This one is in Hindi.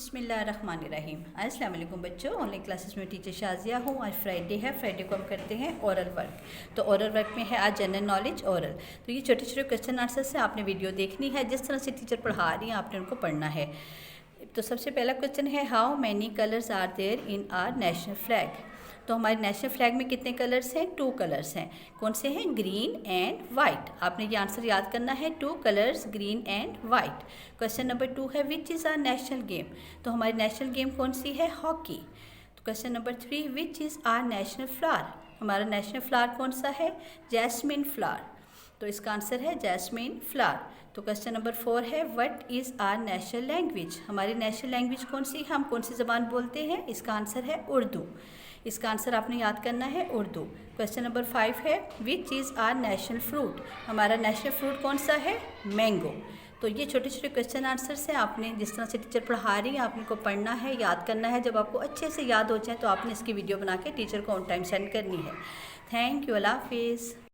बिस्मिल्लाहिर्रहमानिर्रहीम। अस्सलाम वालेकुम बच्चों, ऑनलाइन क्लासेस में टीचर शाजिया हूँ। आज फ्राइडे है, फ्राइडे को हम करते हैं ओरल वर्क। तो ओरल वर्क में है आज जनरल नॉलेज ओरल। तो ये छोटे छोटे क्वेश्चन आंसर से आपने वीडियो देखनी है, जिस तरह से टीचर पढ़ा रही हैं आपने उनको पढ़ना है। तो सबसे पहला क्वेश्चन है, how many colours are there in our national flag. तो हमारे नेशनल फ्लैग में कितने कलर्स हैं? 2 कलर्स हैं। कौन से हैं? Green and white. आपने ये आंसर याद करना है, 2 colours green and white. Question number 2 है, which is our national game. तो हमारी नेशनल गेम कौन सी है? हॉकी। तो question number 3, which is our national flower. हमारा नेशनल फ्लावर कौन सा है? Jasmine flower. तो इसका आंसर है जैस्मिन फ्लावर। तो क्वेश्चन नंबर 4 है, what is our national language. हमारी नेशनल लैंग्वेज कौन सी है? हम कौन सी ज़बान बोलते हैं? इसका आंसर है उर्दू। इसका आंसर आपने याद करना है उर्दू। क्वेश्चन नंबर 5 है, which is our national fruit. हमारा नेशनल फ्रूट कौन सा है? मैंगो। तो ये छोटे छोटे क्वेश्चन आंसर्स हैं। आपने जिस तरह से टीचर पढ़ा रही है आपने को पढ़ना है, याद करना है। जब आपको अच्छे से याद हो जाए तो आपने इसकी वीडियो बना के टीचर को ऑन टाइम सेंड करनी है। थैंक यू, अल्लाह हाफिज़।